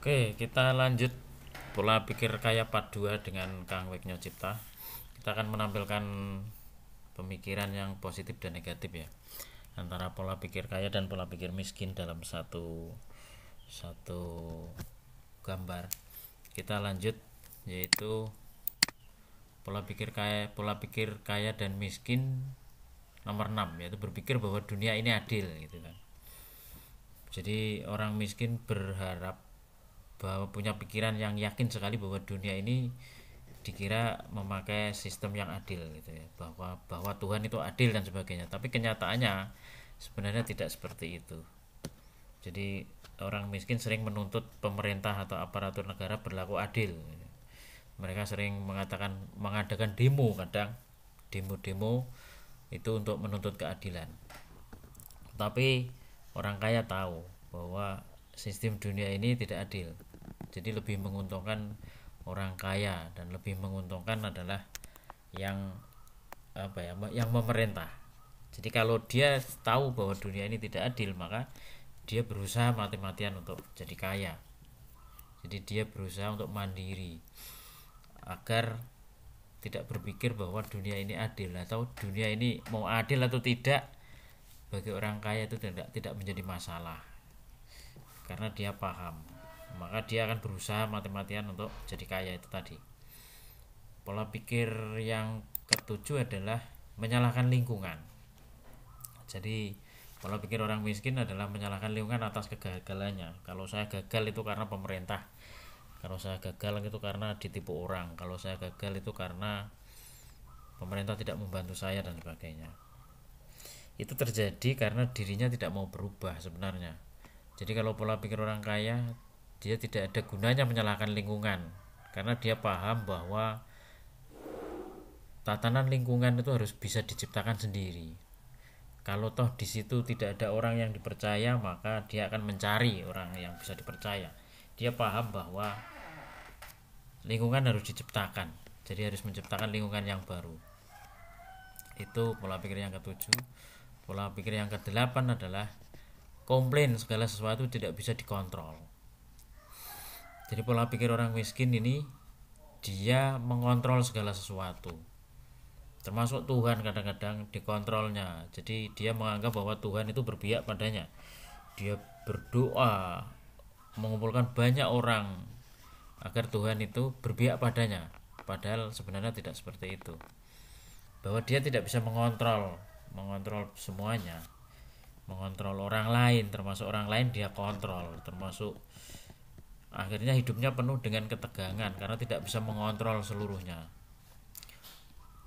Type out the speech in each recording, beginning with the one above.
Oke, kita lanjut pola pikir kaya part 2 dengan Kang Wegno Cipta. Kita akan menampilkan pemikiran yang positif dan negatif ya, antara pola pikir kaya dan pola pikir miskin dalam satu satu gambar. Kita lanjut, yaitu pola pikir kaya dan miskin nomor 6, yaitu berpikir bahwa dunia ini adil gitu kan. Jadi orang miskin berharap bahwa punya pikiran yang yakin sekali bahwa dunia ini dikira memakai sistem yang adil gitu ya, bahwa Tuhan itu adil dan sebagainya, tapi kenyataannya sebenarnya tidak seperti itu. Jadi orang miskin sering menuntut pemerintah atau aparatur negara berlaku adil. Mereka sering mengadakan demo, kadang demo-demo itu untuk menuntut keadilan. Tapi orang kaya tahu bahwa sistem dunia ini tidak adil. Jadi lebih menguntungkan orang kaya dan lebih menguntungkan adalah yang yang memerintah. Jadi kalau dia tahu bahwa dunia ini tidak adil, maka dia berusaha mati-matian untuk jadi kaya. Jadi dia berusaha untuk mandiri agar tidak berpikir bahwa dunia ini adil, atau dunia ini mau adil atau tidak bagi orang kaya itu tidak menjadi masalah, karena dia paham, maka dia akan berusaha mati-matian untuk jadi kaya itu tadi. Pola pikir yang ketujuh adalah menyalahkan lingkungan. Jadi pola pikir orang miskin adalah menyalahkan lingkungan atas kegagalannya. Kalau saya gagal itu karena pemerintah, kalau saya gagal itu karena ditipu orang, kalau saya gagal itu karena pemerintah tidak membantu saya dan sebagainya. Itu terjadi karena dirinya tidak mau berubah sebenarnya. Jadi kalau pola pikir orang kaya, dia tidak ada gunanya menyalahkan lingkungan, karena dia paham bahwa tatanan lingkungan itu harus bisa diciptakan sendiri. Kalau toh di situ tidak ada orang yang dipercaya, maka dia akan mencari orang yang bisa dipercaya. Dia paham bahwa lingkungan harus diciptakan, jadi harus menciptakan lingkungan yang baru. Itu pola pikir yang ketujuh. Pola pikir yang kedelapan adalah komplain segala sesuatu tidak bisa dikontrol. Jadi pola pikir orang miskin ini, dia mengontrol segala sesuatu, termasuk Tuhan kadang-kadang dikontrolnya. Jadi dia menganggap bahwa Tuhan itu berpihak padanya. Dia berdoa mengumpulkan banyak orang agar Tuhan itu berpihak padanya, padahal sebenarnya tidak seperti itu. Bahwa dia tidak bisa mengontrol semuanya, mengontrol orang lain, termasuk orang lain dia kontrol, termasuk akhirnya hidupnya penuh dengan ketegangan karena tidak bisa mengontrol seluruhnya.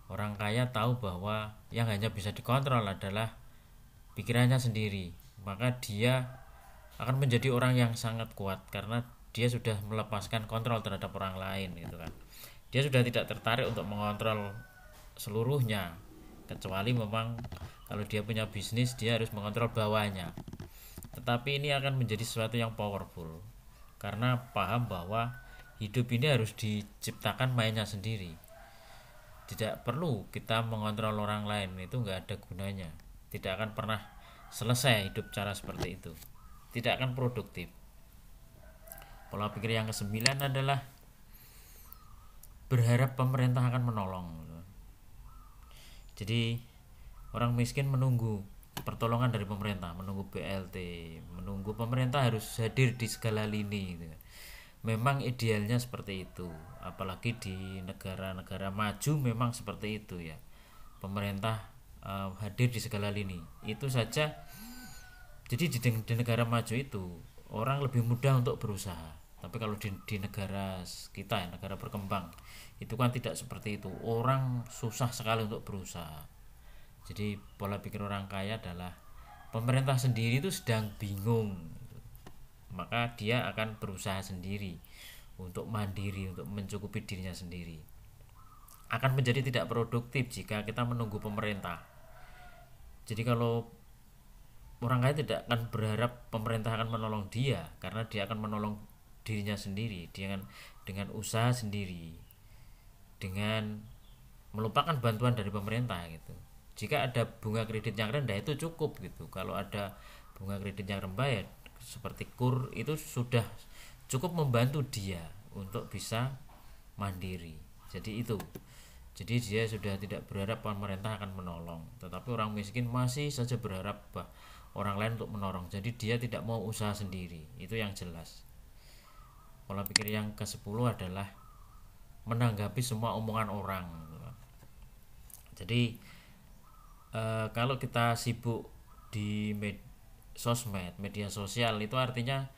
Orang kaya tahu bahwa yang hanya bisa dikontrol adalah pikirannya sendiri, maka dia akan menjadi orang yang sangat kuat karena dia sudah melepaskan kontrol terhadap orang lain gitu kan. Dia sudah tidak tertarik untuk mengontrol seluruhnya, kecuali memang kalau dia punya bisnis dia harus mengontrol bawahnya. Tetapi ini akan menjadi sesuatu yang powerful karena paham bahwa hidup ini harus diciptakan mainnya sendiri. Tidak perlu kita mengontrol orang lain, itu nggak ada gunanya. Tidak akan pernah selesai hidup cara seperti itu, tidak akan produktif. Pola pikir yang kesembilan adalah berharap pemerintah akan menolong. Jadi orang miskin menunggu pertolongan dari pemerintah, menunggu BLT, menunggu pemerintah harus hadir di segala lini gitu. Memang idealnya seperti itu, apalagi di negara-negara maju memang seperti itu ya. Pemerintah hadir di segala lini. Itu saja. Jadi di negara maju itu orang lebih mudah untuk berusaha. Tapi kalau di negara kita ya, negara berkembang, itu kan tidak seperti itu. Orang susah sekali untuk berusaha. Jadi pola pikir orang kaya adalah pemerintah sendiri itu sedang bingung, maka dia akan berusaha sendiri untuk mandiri, untuk mencukupi dirinya sendiri. Akan menjadi tidak produktif jika kita menunggu pemerintah. Jadi kalau orang kaya tidak akan berharap pemerintah akan menolong dia, karena dia akan menolong dirinya sendiri dengan usaha sendiri, dengan melupakan bantuan dari pemerintah gitu. Jika ada bunga kredit yang rendah itu cukup gitu. Kalau ada bunga kredit yang rendah ya seperti KUR itu sudah cukup membantu dia untuk bisa mandiri. Jadi dia sudah tidak berharap pemerintah akan menolong, tetapi orang miskin masih saja berharap orang lain untuk menolong. Jadi dia tidak mau usaha sendiri. Itu yang jelas. Pola pikir yang ke-10 adalah menanggapi semua omongan orang. Jadi kalau kita sibuk di sosmed, media sosial, itu artinya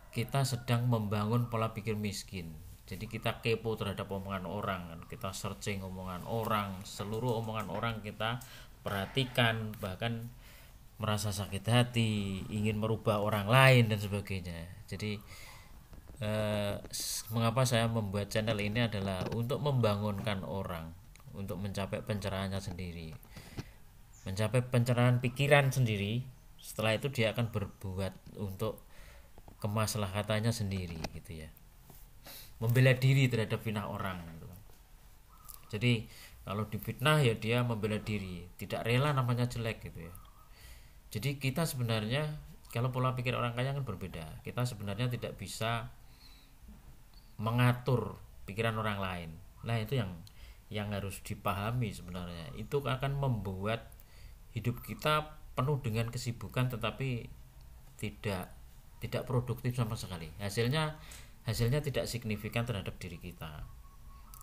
kita sedang membangun pola pikir miskin. Jadi kita kepo terhadap omongan orang, kita searching omongan orang, seluruh omongan orang kita perhatikan, bahkan merasa sakit hati, ingin merubah orang lain dan sebagainya. Jadi mengapa saya membuat channel ini adalah untuk membangunkan orang, untuk mencapai pencerahannya sendiri, mencapai pencerahan pikiran sendiri. Setelah itu dia akan berbuat untuk kemaslahatannya sendiri gitu ya, membela diri terhadap fitnah orang gitu. Jadi kalau difitnah ya dia membela diri, tidak rela namanya jelek gitu ya. Jadi kita sebenarnya kalau pola pikir orang kaya kan berbeda. Kita sebenarnya tidak bisa mengatur pikiran orang lain. Nah itu yang harus dipahami sebenarnya. Itu akan membuat hidup kita penuh dengan kesibukan tetapi tidak produktif sama sekali. Hasilnya tidak signifikan terhadap diri kita.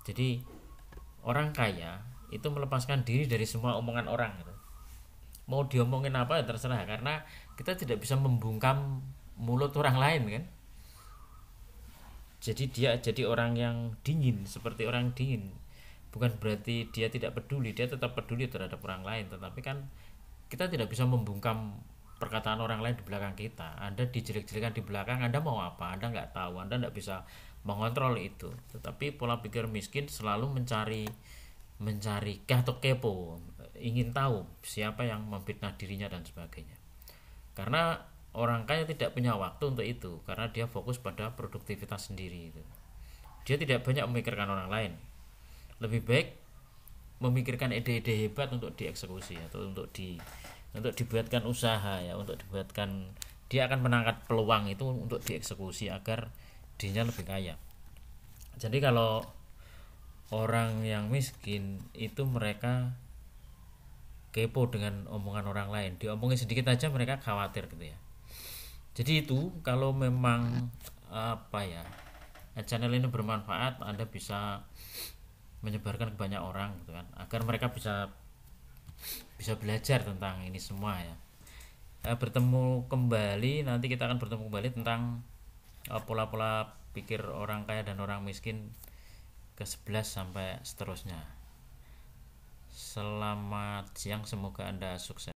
Jadi orang kaya itu melepaskan diri dari semua omongan orang gitu. Mau diomongin apa ya terserah, karena kita tidak bisa membungkam mulut orang lain kan. Jadi dia jadi orang yang dingin, seperti orang dingin. Bukan berarti dia tidak peduli, dia tetap peduli terhadap orang lain, tetapi kan kita tidak bisa membungkam perkataan orang lain di belakang kita. Anda dijelek-jelekan di belakang, Anda mau apa? Anda nggak tahu, Anda nggak bisa mengontrol itu. Tetapi pola pikir miskin selalu mencari atau kepo, ingin tahu siapa yang memfitnah dirinya dan sebagainya. Karena orang kaya tidak punya waktu untuk itu, karena dia fokus pada produktivitas sendiri itu. Dia tidak banyak memikirkan orang lain. Lebih baik memikirkan ide-ide hebat untuk dieksekusi atau untuk dibuatkan usaha ya, untuk dibuatkan, dia akan menangkap peluang itu untuk dieksekusi agar dirinya lebih kaya. Jadi kalau orang yang miskin itu mereka kepo dengan omongan orang lain, diomongin sedikit aja mereka khawatir gitu ya. Jadi itu kalau memang channel ini bermanfaat, Anda bisa menyebarkan ke banyak orang gitu kan, agar mereka bisa belajar tentang ini semua ya. Bertemu kembali, nanti kita akan bertemu kembali tentang pola-pola pikir orang kaya dan orang miskin ke-11 sampai seterusnya. Selamat siang, semoga Anda sukses.